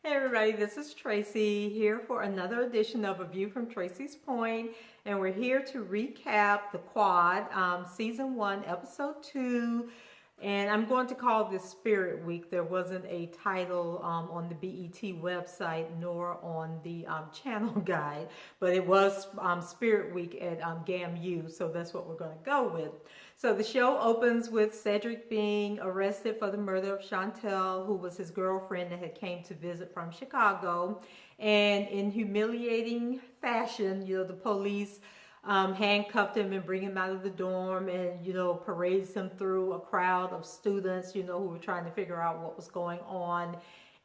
Hey everybody, this is Tracy here for another edition of A View from Tracy's Point, and we're here to recap The Quad, Season 1, Episode 2, and I'm going to call this Spirit Week. There wasn't a title on the BET website nor on the channel guide, but it was Spirit Week at GAMU, so that's what we're going to go with. So the show opens with Cedric being arrested for the murder of Chantel, who was his girlfriend that had came to visit from Chicago. And in humiliating fashion, the police handcuffed him and bring him out of the dorm and, parades him through a crowd of students, who were trying to figure out what was going on.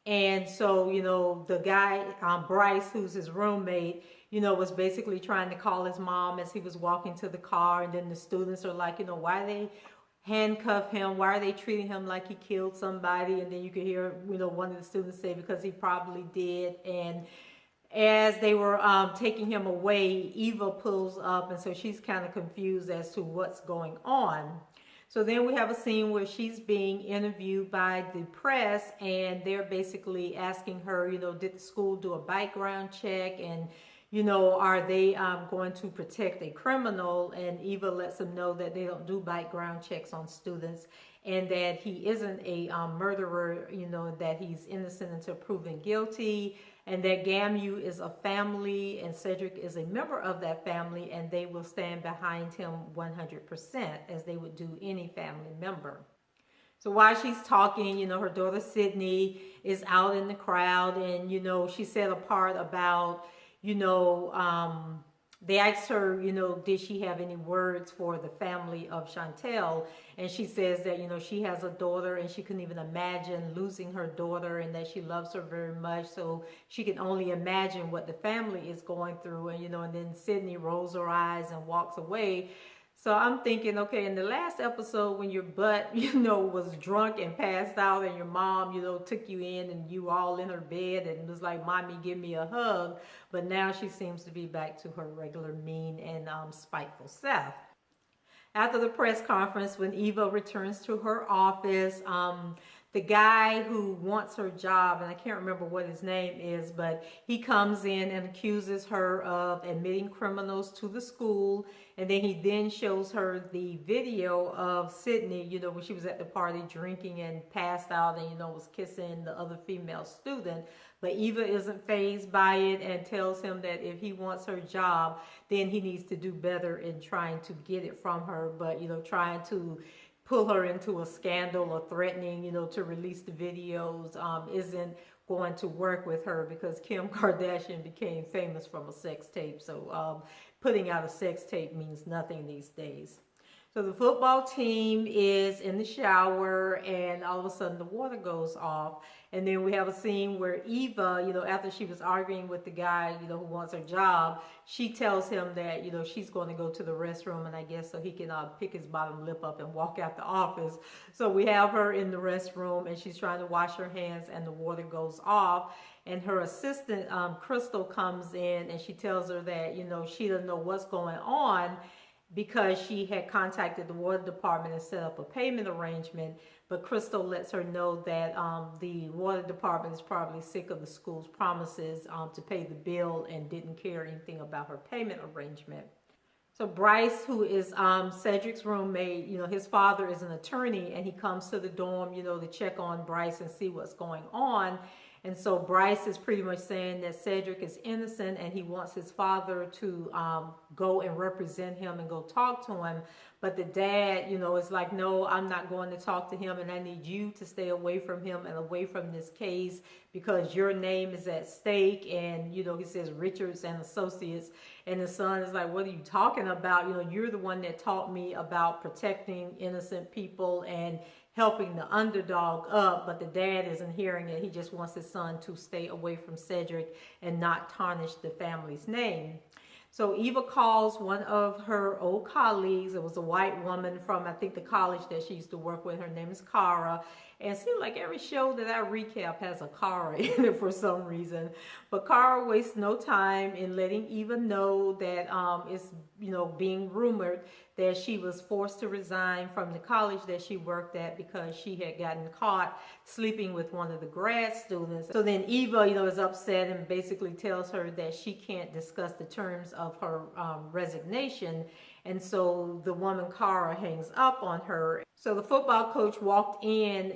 And so, the guy, Bryce, who's his roommate, was basically trying to call his mom as he was walking to the car. And then the students are like, why they handcuff him? Why are they treating him like he killed somebody? And then you could hear, one of the students say, because he probably did. And as they were taking him away, Eva pulls up. And so she's kind of confused as to what's going on. So then we have a scene where she's being interviewed by the press, and they're basically asking her, did the school do a background check? And, are they going to protect a criminal? And Eva lets them know that they don't do background checks on students and that he isn't a murderer, that he's innocent until proven guilty, and that GAMU is a family and Cedric is a member of that family, and they will stand behind him 100% as they would do any family member. So while she's talking, her daughter Sidney is out in the crowd, and, she said a part about, they asked her, did she have any words for the family of Chantel? And she says that, she has a daughter and she couldn't even imagine losing her daughter, and that she loves her very much. So she can only imagine what the family is going through. And, and then Sidney rolls her eyes and walks away. So I'm thinking, okay, in the last episode when your butt, was drunk and passed out, and your mom, took you in and you all in her bed and was like, mommy, give me a hug. But now she seems to be back to her regular mean and spiteful self. After the press conference, when Eva returns to her office, the guy who wants her job, and I can't remember what his name is, but he comes in and accuses her of admitting criminals to the school. And then he then shows her the video of Sidney, when she was at the party drinking and passed out and, was kissing the other female student. But Eva isn't fazed by it and tells him that if he wants her job, then he needs to do better in trying to get it from her. But, trying to pull her into a scandal or threatening, to release the videos isn't going to work with her, because Kim Kardashian became famous from a sex tape. So putting out a sex tape means nothing these days. So the football team is in the shower, and all of a sudden the water goes off. And then we have a scene where Eva, after she was arguing with the guy, who wants her job, she tells him that, she's going to go to the restroom, and I guess so he can pick his bottom lip up and walk out the office. So we have her in the restroom, and she's trying to wash her hands, and the water goes off. And her assistant, Crystal, comes in, and she tells her that, she doesn't know what's going on, because she had contacted the water department and set up a payment arrangement. But Crystal lets her know that the water department is probably sick of the school's promises to pay the bill and didn't care anything about her payment arrangement. So Bryce, who is Cedric's roommate, his father is an attorney, and he comes to the dorm, to check on Bryce and see what's going on. And so Bryce is pretty much saying that Cedric is innocent, and he wants his father to go and represent him and go talk to him. But the dad, is like, no, I'm not going to talk to him, and I need you to stay away from him and away from this case, because your name is at stake. And, he says Richards and Associates. And the son is like, what are you talking about? You're the one that taught me about protecting innocent people and helping the underdog up. But the dad isn't hearing it. He just wants his son to stay away from Cedric and not tarnish the family's name. So Eva calls one of her old colleagues. It was a white woman from, I think, the college that she used to work with. Her name is Cara. And it seems like every show that I recap has a Cara in it for some reason. But Cara wastes no time in letting Eva know that it's, being rumored that she was forced to resign from the college that she worked at because she had gotten caught sleeping with one of the grad students. So then Eva, is upset and basically tells her that she can't discuss the terms of her resignation. And so the woman, Cara, hangs up on her. So the football coach walked in,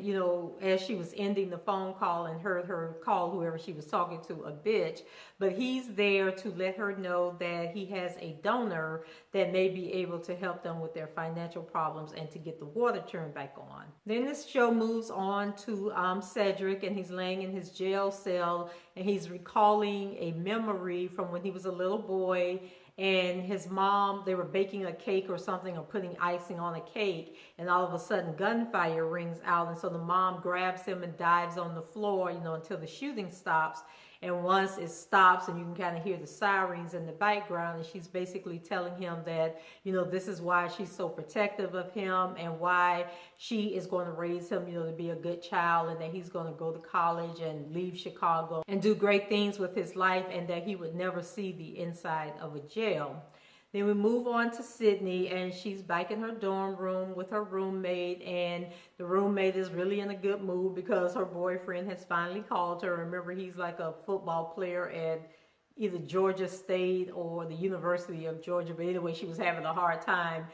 as she was ending the phone call and heard her call whoever she was talking to a bitch. But he's there to let her know that he has a donor that may be able to help them with their financial problems and to get the water turned back on. Then this show moves on to Cedric, and he's laying in his jail cell and he's recalling a memory from when he was a little boy. And his mom, they were baking a cake or something or putting icing on a cake, and all of a sudden gunfire rings out, and so the mom grabs him and dives on the floor, until the shooting stops. And once it stops and you can kind of hear the sirens in the background, and she's basically telling him that, this is why she's so protective of him and why she is going to raise him, to be a good child, and that he's going to go to college and leave Chicago and do great things with his life, and that he would never see the inside of a jail. Then we move on to Sidney, and she's back in her dorm room with her roommate, and the roommate is really in a good mood because her boyfriend has finally called her. Remember, he's like a football player at either Georgia State or the University of Georgia, but anyway, she was having a hard time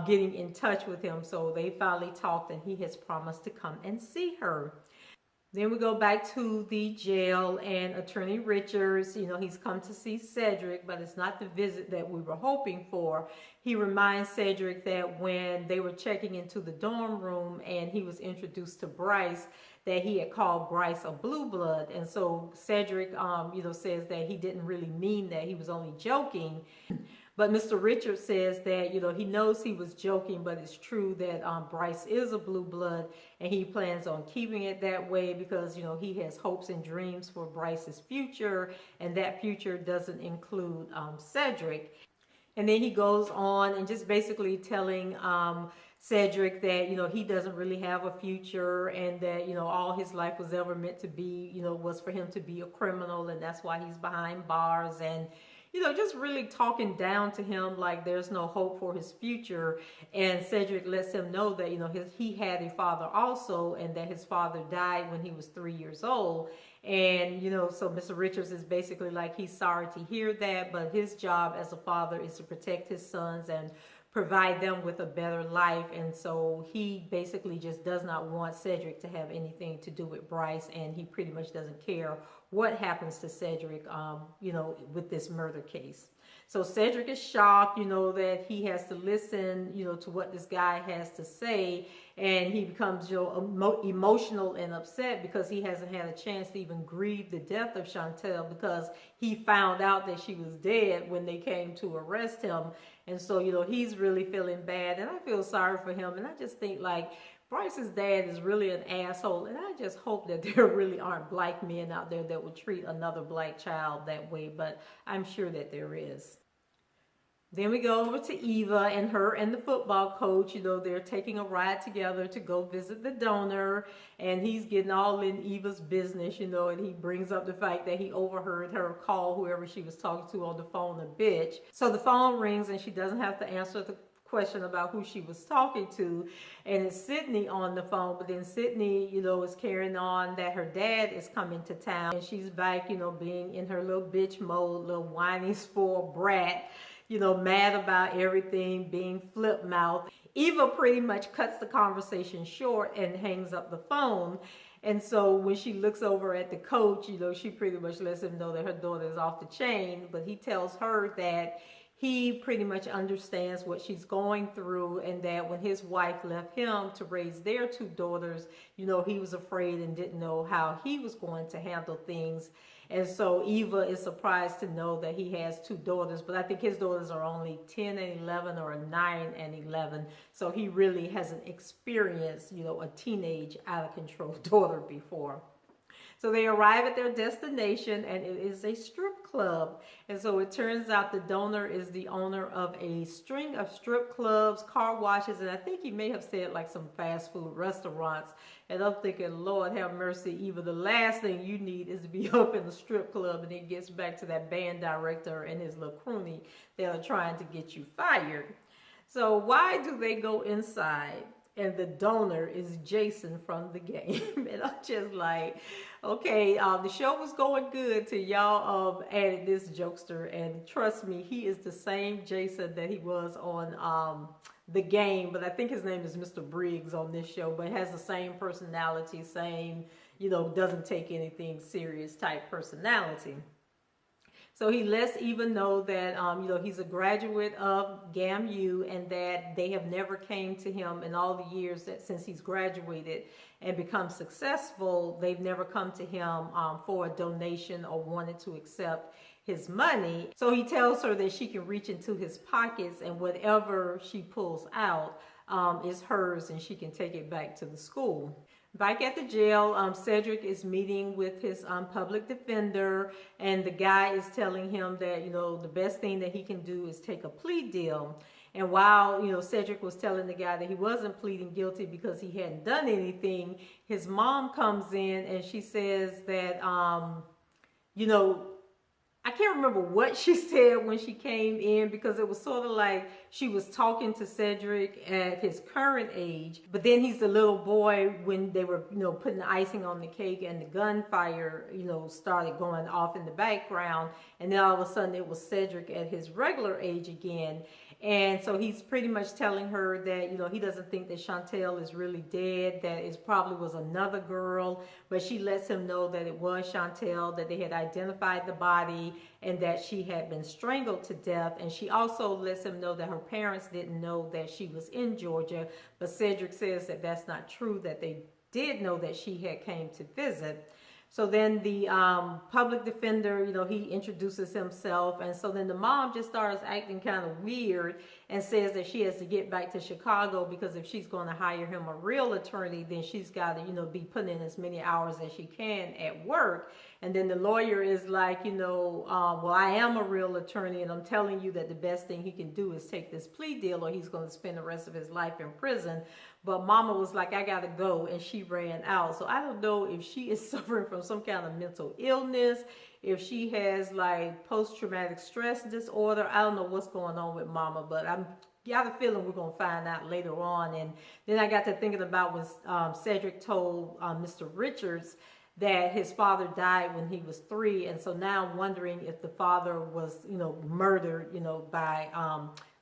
getting in touch with him, so they finally talked, and he has promised to come and see her. Then we go back to the jail, and Attorney Richards, he's come to see Cedric, but it's not the visit that we were hoping for. He reminds Cedric that when they were checking into the dorm room and he was introduced to Bryce, that he had called Bryce a blue blood. And so Cedric, says that he didn't really mean that. He was only joking. But Mr. Richards says that, he knows he was joking, but it's true that Bryce is a blue blood, and he plans on keeping it that way because, he has hopes and dreams for Bryce's future, and that future doesn't include Cedric. And then he goes on and just basically telling Cedric that, he doesn't really have a future, and that, all his life was ever meant to be, was for him to be a criminal, and that's why he's behind bars, and just really talking down to him like there's no hope for his future. And Cedric lets him know that, he had a father also, and that his father died when he was 3 years old. And, so Mr. Richards is basically like, he's sorry to hear that, but his job as a father is to protect his sons and provide them with a better life. And so he basically just does not want Cedric to have anything to do with Bryce, and he pretty much doesn't care what happens to Cedric, with this murder case. So Cedric is shocked, that he has to listen, to what this guy has to say, and he becomes, emotional and upset because he hasn't had a chance to even grieve the death of Chantel, because he found out that she was dead when they came to arrest him. And so, he's really feeling bad, and I feel sorry for him. And I just think, like, Bryce's dad is really an asshole, and I just hope that there really aren't black men out there that would treat another black child that way, but I'm sure that there is. Then we go over to Eva, and her and the football coach, they're taking a ride together to go visit the donor, and he's getting all in Eva's business, and he brings up the fact that he overheard her call whoever she was talking to on the phone a bitch. So the phone rings, and she doesn't have to answer the question about who she was talking to, and it's Sidney on the phone. But then Sidney, is carrying on that her dad is coming to town, and she's back, being in her little bitch mode, little whiny, spoiled brat, mad about everything, being flip-mouthed. Eva pretty much cuts the conversation short and hangs up the phone. And so when she looks over at the coach, she pretty much lets him know that her daughter is off the chain, but he tells her that he pretty much understands what she's going through, and that when his wife left him to raise their two daughters, he was afraid and didn't know how he was going to handle things. And so Eva is surprised to know that he has two daughters, but I think his daughters are only 10 and 11 or 9 and 11. So he really hasn't experienced, a teenage out of control daughter before. So they arrive at their destination, and it is a strip club. And so it turns out the donor is the owner of a string of strip clubs, car washes, and I think he may have said like some fast food restaurants. And I'm thinking, Lord have mercy, Eva, the last thing you need is to be up in the strip club. And it gets back to that band director and his little crony that are trying to get you fired. So why do they go inside and the donor is Jason from the game? And I'm just like, okay, the show was going good till y'all added this jokester, and trust me, he is the same Jason that he was on the game, but I think his name is Mr. Briggs on this show, but has the same personality, same, doesn't take anything serious type personality. So he lets Eva know that, he's a graduate of GAMU and that they have never came to him in all the years that since he's graduated and become successful, they've never come to him for a donation or wanted to accept his money. So he tells her that she can reach into his pockets and whatever she pulls out is hers and she can take it back to the school. Back at the jail, Cedric is meeting with his public defender, and the guy is telling him that, the best thing that he can do is take a plea deal. And while, Cedric was telling the guy that he wasn't pleading guilty because he hadn't done anything, his mom comes in and she says that, I can't remember what she said when she came in, because it was sort of like she was talking to Cedric at his current age, but then he's a little boy when they were, putting the icing on the cake and the gunfire, started going off in the background. And then all of a sudden it was Cedric at his regular age again. And so he's pretty much telling her that, he doesn't think that Chantel is really dead, that it probably was another girl, but she lets him know that it was Chantel, that they had identified the body and that she had been strangled to death. And she also lets him know that her parents didn't know that she was in Georgia, but Cedric says that that's not true, that they did know that she had came to visit. So then the public defender, he introduces himself. And so then the mom just starts acting kind of weird and says that she has to get back to Chicago because if she's going to hire him a real attorney, then she's got to, be putting in as many hours as she can at work. And then the lawyer is like, well, I am a real attorney and I'm telling you that the best thing he can do is take this plea deal or he's going to spend the rest of his life in prison. But mama was like, I got to go. And she ran out. So I don't know if she is suffering from some kind of mental illness, if she has like post-traumatic stress disorder. I don't know what's going on with mama, but I'm got a feeling we're going to find out later on. And then I got to thinking about when Cedric told Mr. Richards that his father died when he was 3. And so now I'm wondering if the father was, murdered, by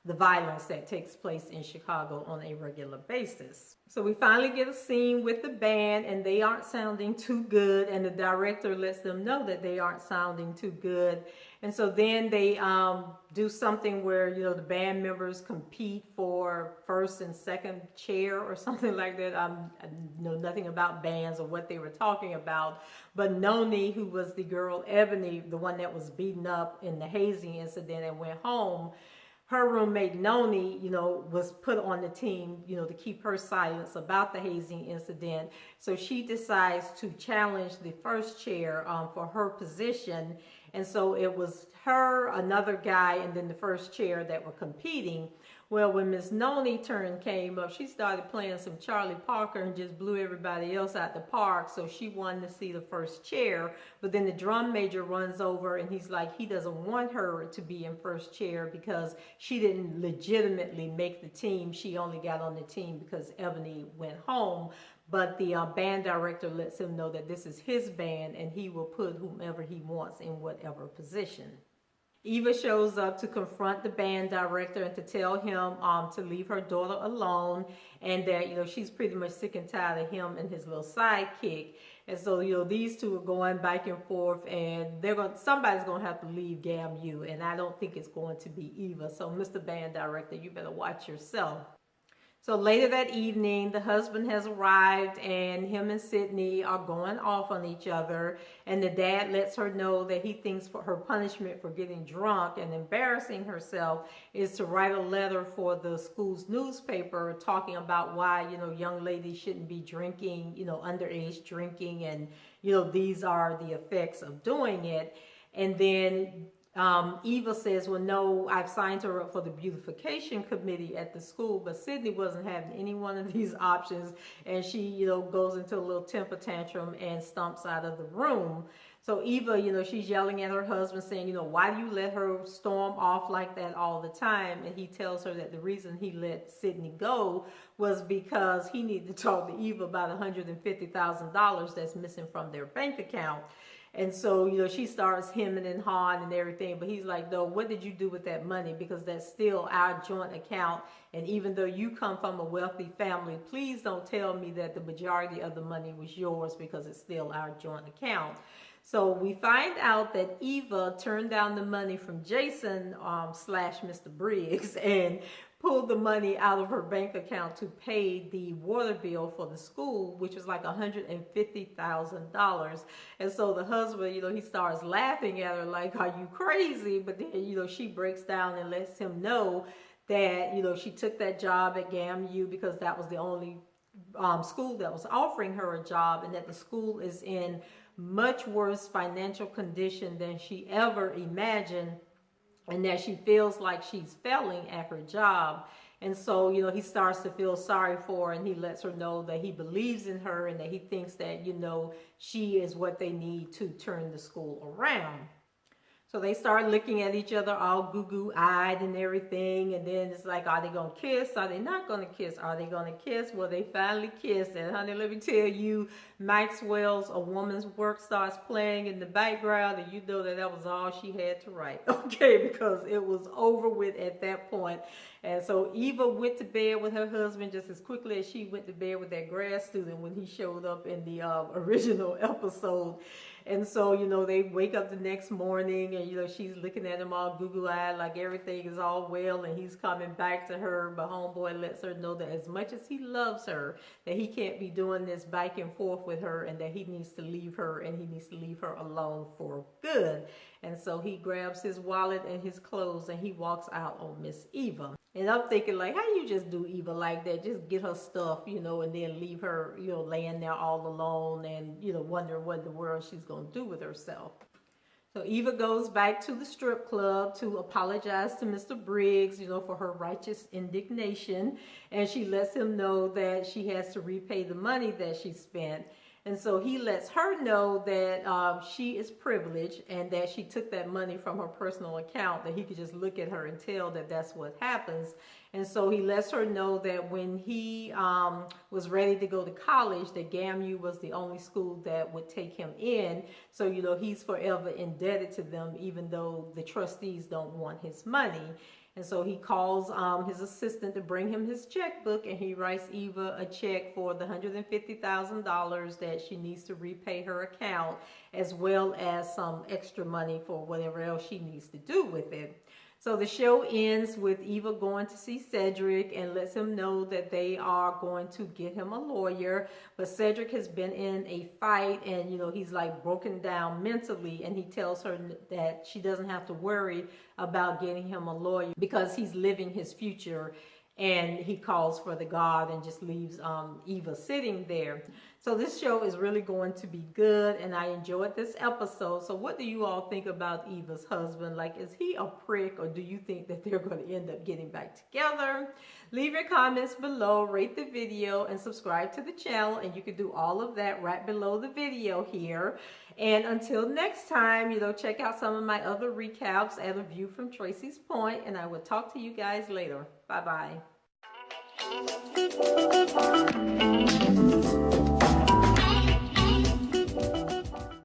the violence that takes place in Chicago on a regular basis. So we finally get a scene with the band and they aren't sounding too good, and the director lets them know that they aren't sounding too good. And so then they do something where, the band members compete for first and second chair or something like that. I know nothing about bands or what they were talking about. But Noni, who was the girl Ebony, the one that was beaten up in the hazing incident and went home, her roommate Noni, was put on the team, to keep her silence about the hazing incident. So she decides to challenge the first chair for her position. And so it was her, another guy, and then the first chair that were competing. Well, when Miss Noni turn came up, she started playing some Charlie Parker and just blew everybody else out the park. So she wanted to see the first chair. But then the drum major runs over and he's like, he doesn't want her to be in first chair because she didn't legitimately make the team. She only got on the team because Ebony went home. But the band director lets him know that this is his band and he will put whomever he wants in whatever position. Eva shows up to confront the band director and to tell him to leave her daughter alone, and that, she's pretty much sick and tired of him and his little sidekick. And so, these two are going back and forth, and somebody's going to have to leave GAMU, and I don't think it's going to be Eva. So, Mr. Band Director, you better watch yourself. So later that evening, the husband has arrived and him and Sidney are going off on each other. And the dad lets her know that he thinks for her punishment for getting drunk and embarrassing herself is to write a letter for the school's newspaper talking about why, young ladies shouldn't be drinking, underage drinking. And, these are the effects of doing it. And then Eva says, well, no, I've signed her up for the beautification committee at the school, but Sidney wasn't having any one of these options. And she, goes into a little temper tantrum and stomps out of the room. So Eva, she's yelling at her husband saying, why do you let her storm off like that all the time? And he tells her that the reason he let Sidney go was because he needed to talk to Eva about $150,000 that's missing from their bank account. And so, she starts hemming and hawing and everything. But he's like, no, what did you do with that money? Because that's still our joint account. And even though you come from a wealthy family, please don't tell me that the majority of the money was yours, because it's still our joint account. So we find out that Eva turned down the money from Jason slash Mr. Briggs and pulled the money out of her bank account to pay the water bill for the school, which was like $150,000. And so the husband, he starts laughing at her like, are you crazy? But then, she breaks down and lets him know that, she took that job at GAMU because that was the only school that was offering her a job, and that the school is in much worse financial condition than she ever imagined, and that she feels like she's failing at her job. And so, he starts to feel sorry for her, and he lets her know that he believes in her and that he thinks that, she is what they need to turn the school around. So they start looking at each other all goo-goo-eyed and everything. And then it's like, are they going to kiss? Are they not going to kiss? Are they going to kiss? Well, they finally kissed. And honey, let me tell you, Maxwell's A Woman's Work starts playing in the background. And you know that was all she had to write. Okay, because it was over with at that point. And so Eva went to bed with her husband just as quickly as she went to bed with that grad student when he showed up in the original episode. And so, they wake up the next morning and, she's looking at him all goo-goo-eyed like everything is all well, and he's coming back to her. But homeboy lets her know that as much as he loves her, that he can't be doing this back and forth with her, and that he needs to leave her, and he needs to leave her alone for good. And so he grabs his wallet and his clothes and he walks out on Miss Eva. And I'm thinking, like, how you just do Eva like that? Just get her stuff, and then leave her, laying there all alone and, wondering what in the world she's going to do with herself. So Eva goes back to the strip club to apologize to Mr. Briggs, for her righteous indignation. And she lets him know that she has to repay the money that she spent. And so he lets her know that she is privileged and that she took that money from her personal account, that he could just look at her and tell that that's what happens. And so he lets her know that when he was ready to go to college, that GAMU was the only school that would take him in. So, he's forever indebted to them, even though the trustees don't want his money. And so he calls his assistant to bring him his checkbook, and he writes Eva a check for the $150,000 that she needs to repay her account, as well as some extra money for whatever else she needs to do with it. So the show ends with Eva going to see Cedric and lets him know that they are going to get him a lawyer. But Cedric has been in a fight and, he's like broken down mentally. And he tells her that she doesn't have to worry about getting him a lawyer because he's living his future. And he calls for the guard and just leaves Eva sitting there. So this show is really going to be good, and I enjoyed this episode. So what do you all think about Eva's husband? Like, is he a prick, or do you think that they're going to end up getting back together? Leave your comments below, rate the video, and subscribe to the channel. And you can do all of that right below the video here. And until next time, check out some of my other recaps at A View from Tracy's Point, and I will talk to you guys later. Bye-bye.